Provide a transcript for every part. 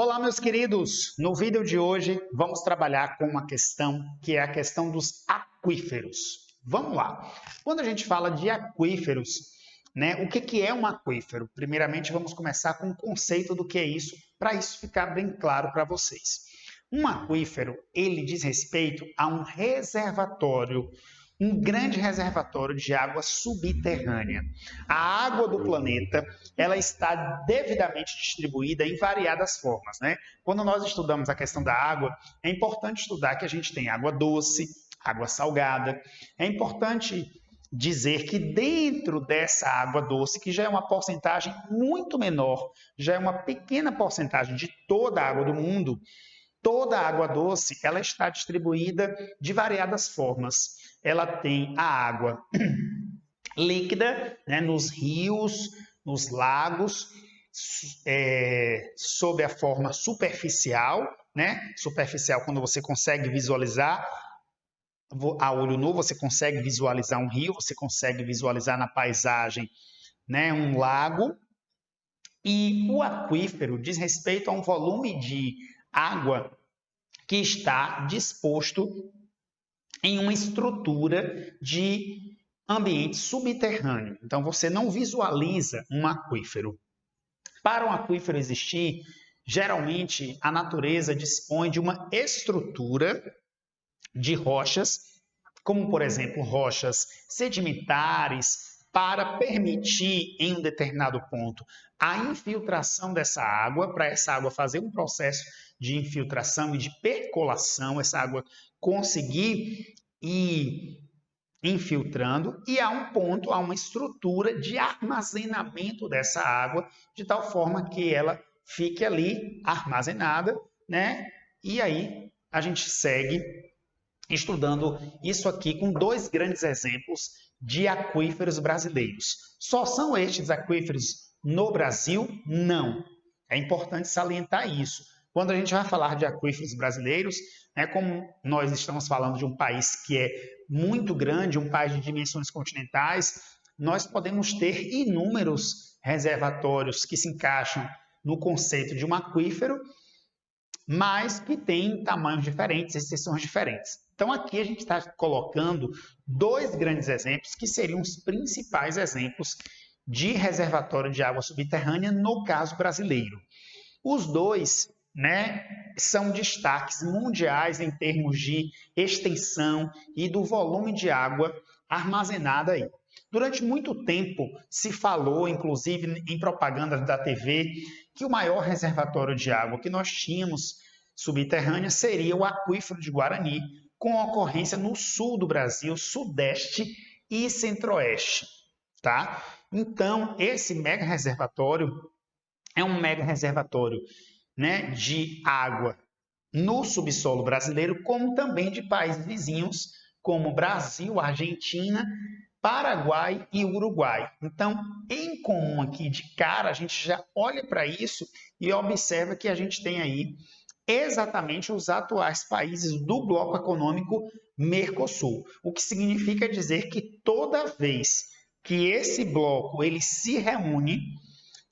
Olá, meus queridos! No vídeo de hoje vamos trabalhar com uma questão que é a questão dos aquíferos. Vamos lá! Quando a gente fala de aquíferos, o que é um aquífero? Primeiramente, vamos começar com o conceito do que é isso, para isso ficar bem claro para vocês. Um aquífero, ele diz respeito a um reservatório, um grande reservatório de água subterrânea. A água do planeta, ela está devidamente distribuída em variadas formas, Quando nós estudamos a questão da água, é importante estudar que a gente tem água doce, água salgada. É importante dizer que dentro dessa água doce, que já é uma porcentagem muito menor, já é uma pequena porcentagem de toda a água do mundo, toda a água doce, ela está distribuída de variadas formas. Ela tem a água líquida, nos rios, nos lagos, sob a forma superficial, Superficial quando você consegue visualizar a olho nu, você consegue visualizar um rio, você consegue visualizar na paisagem, um lago. E o aquífero diz respeito a um volume de água que está disposto em uma estrutura de ambiente subterrâneo. Então, você não visualiza um aquífero. Para um aquífero existir, geralmente a natureza dispõe de uma estrutura de rochas, como, por exemplo, rochas sedimentares, para permitir, em um determinado ponto, a infiltração dessa água, para essa água fazer um processo de infiltração e de percolação, essa água conseguir ir infiltrando, e há um ponto, há uma estrutura de armazenamento dessa água, de tal forma que ela fique ali armazenada, E aí a gente segue estudando isso aqui com dois grandes exemplos de aquíferos brasileiros. Só são estes aquíferos no Brasil? Não. É importante salientar isso. Quando a gente vai falar de aquíferos brasileiros, como nós estamos falando de um país que é muito grande, um país de dimensões continentais, nós podemos ter inúmeros reservatórios que se encaixam no conceito de um aquífero, mas que têm tamanhos diferentes, extensões diferentes. Então, aqui a gente está colocando dois grandes exemplos que seriam os principais exemplos de reservatório de água subterrânea no caso brasileiro. Os dois, são destaques mundiais em termos de extensão e do volume de água armazenada aí. Durante muito tempo se falou, inclusive em propaganda da TV, que o maior reservatório de água que nós tínhamos subterrânea seria o aquífero de Guarani, com ocorrência no sul do Brasil, sudeste e centro-oeste, tá? Então, esse mega reservatório é um mega reservatório, de água no subsolo brasileiro, como também de países vizinhos, como Brasil, Argentina, Paraguai e Uruguai. Então, em comum aqui de cara, a gente já olha para isso e observa que a gente tem aí exatamente os atuais países do bloco econômico Mercosul, o que significa dizer que toda vez que esse bloco ele se reúne,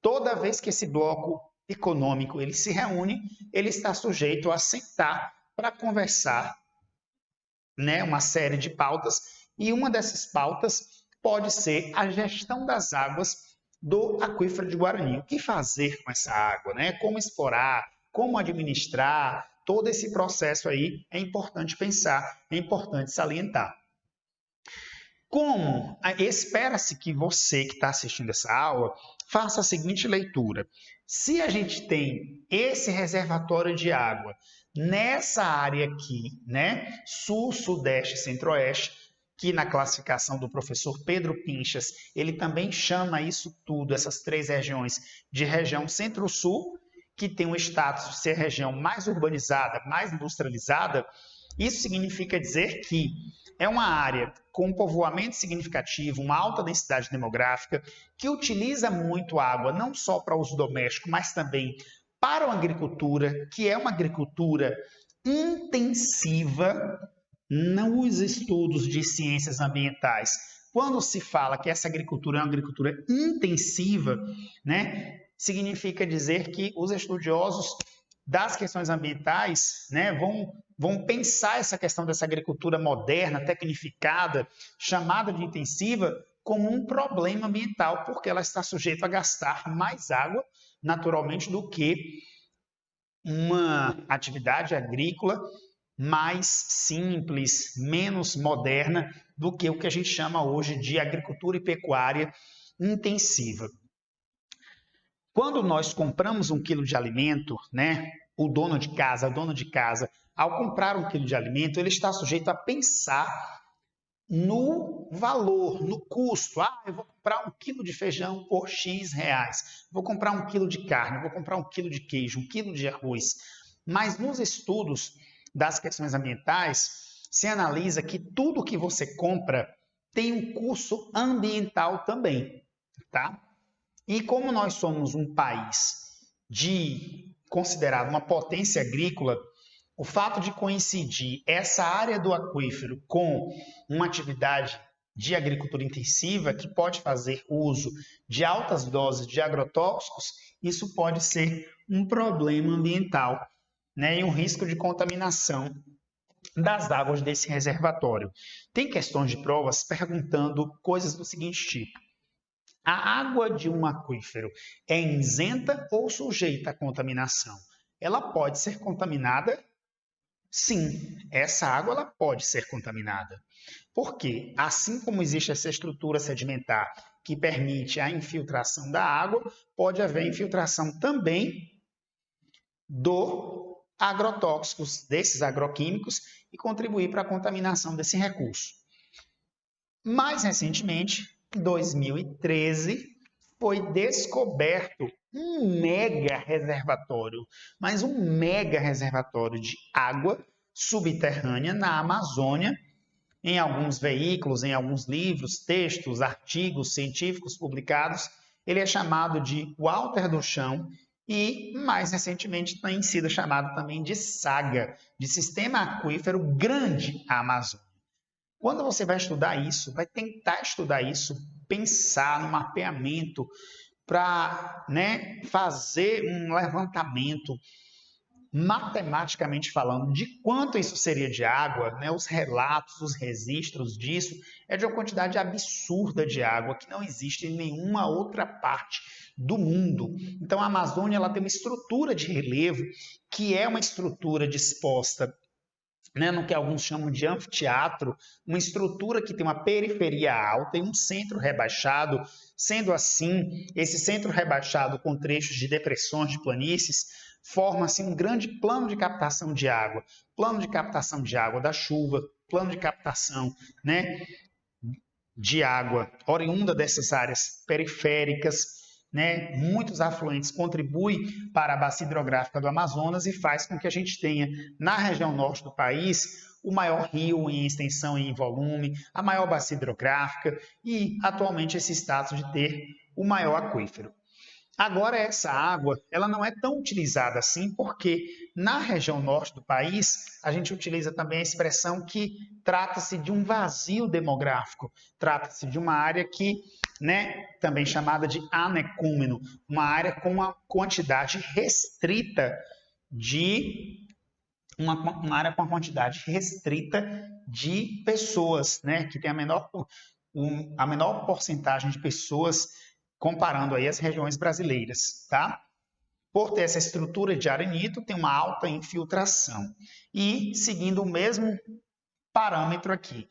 toda vez que esse bloco econômico ele se reúne, ele está sujeito a sentar para conversar, uma série de pautas, e uma dessas pautas pode ser a gestão das águas do aquífero de Guarani. O que fazer com essa água, Como explorar, como administrar, todo esse processo aí é importante pensar, é importante salientar. Como espera-se que você que está assistindo essa aula faça a seguinte leitura. Se a gente tem esse reservatório de água nessa área aqui, Sul, Sudeste e Centro-Oeste, que na classificação do professor Pedro Pinchas, ele também chama isso tudo, essas três regiões, de região Centro-Sul, que tem o status de ser região mais urbanizada, mais industrializada. Isso significa dizer que é uma área com um povoamento significativo, uma alta densidade demográfica, que utiliza muito água, não só para uso doméstico, mas também para a agricultura, que é uma agricultura intensiva. Nos estudos de ciências ambientais, quando se fala que essa agricultura é uma agricultura intensiva, significa dizer que os estudiosos das questões ambientais, né, vão pensar essa questão dessa agricultura moderna, tecnificada, chamada de intensiva, como um problema ambiental, porque ela está sujeita a gastar mais água, naturalmente, do que uma atividade agrícola mais simples, menos moderna do que o que a gente chama hoje de agricultura e pecuária intensiva. Quando nós compramos um quilo de alimento, né, o dono de casa, a dona de casa, ao comprar um quilo de alimento, ele está sujeito a pensar no valor, no custo. Ah, eu vou comprar um quilo de feijão por X reais, vou comprar um quilo de carne, vou comprar um quilo de queijo, um quilo de arroz. Mas nos estudos das questões ambientais, se analisa que tudo que você compra tem um custo ambiental também, tá? E como nós somos um país considerado uma potência agrícola, o fato de coincidir essa área do aquífero com uma atividade de agricultura intensiva que pode fazer uso de altas doses de agrotóxicos, isso pode ser um problema ambiental, né, e um risco de contaminação das águas desse reservatório. Tem questões de provas perguntando coisas do seguinte tipo: a água de um aquífero é isenta ou sujeita à contaminação? Ela pode ser contaminada? Sim, essa água ela pode ser contaminada. Porque, assim como existe essa estrutura sedimentar que permite a infiltração da água, pode haver infiltração também do agrotóxicos, desses agroquímicos, e contribuir para a contaminação desse recurso. Mais recentemente, em 2013, foi descoberto um mega reservatório, mas um mega reservatório de água subterrânea na Amazônia. Em alguns veículos, em alguns livros, textos, artigos científicos publicados, ele é chamado de Walter do Chão e, mais recentemente, tem sido chamado também de SAGA, de Sistema Aquífero Grande Amazônia. Quando você vai estudar isso, vai tentar estudar isso, pensar no mapeamento para, né, fazer um levantamento matematicamente falando, de quanto isso seria de água, né, os relatos, os registros disso, é de uma quantidade absurda de água que não existe em nenhuma outra parte do mundo. Então, a Amazônia ela tem uma estrutura de relevo que é uma estrutura disposta, né, no que alguns chamam de anfiteatro, uma estrutura que tem uma periferia alta e um centro rebaixado. Sendo assim, esse centro rebaixado com trechos de depressões de planícies, forma-se um grande plano de captação de água da chuva, plano de captação, né, de água oriunda dessas áreas periféricas, né? Muitos afluentes contribuem para a bacia hidrográfica do Amazonas e faz com que a gente tenha, na região norte do país, o maior rio em extensão e em volume, a maior bacia hidrográfica e, atualmente, esse status de ter o maior aquífero. Agora, essa água ela não é tão utilizada assim, porque na região norte do país, a gente utiliza também a expressão que trata-se de um vazio demográfico, trata-se de uma área que, né, também chamada de anecúmeno, uma área com uma quantidade restrita de uma área com uma quantidade restrita de pessoas, né, que tem a menor porcentagem de pessoas comparando aí as regiões brasileiras, tá? Por ter essa estrutura de arenito, tem uma alta infiltração. E, seguindo o mesmo parâmetro aqui,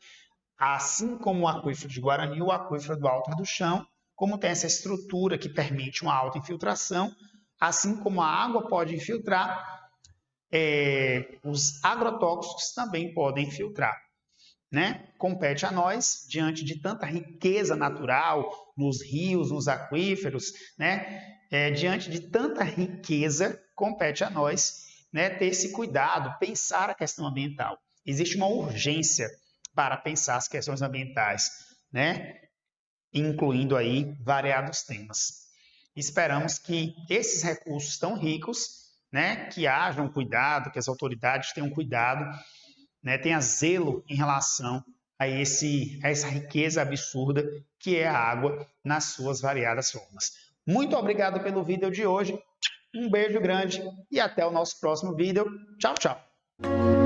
assim como o aquífero de Guarani, o aquífero do Alto do Chão, como tem essa estrutura que permite uma alta infiltração, assim como a água pode infiltrar, os agrotóxicos também podem infiltrar. Né? Compete a nós, diante de tanta riqueza natural nos rios, nos aquíferos, né? Diante de tanta riqueza, compete a nós, né, ter esse cuidado, pensar a questão ambiental. Existe uma urgência para pensar as questões ambientais, né? Incluindo aí variados temas. Esperamos que esses recursos tão ricos, né, que hajam cuidado, que as autoridades tenham cuidado, né, tenha zelo em relação a essa riqueza absurda que é a água nas suas variadas formas. Muito obrigado pelo vídeo de hoje. Um beijo grande e até o nosso próximo vídeo. Tchau, tchau!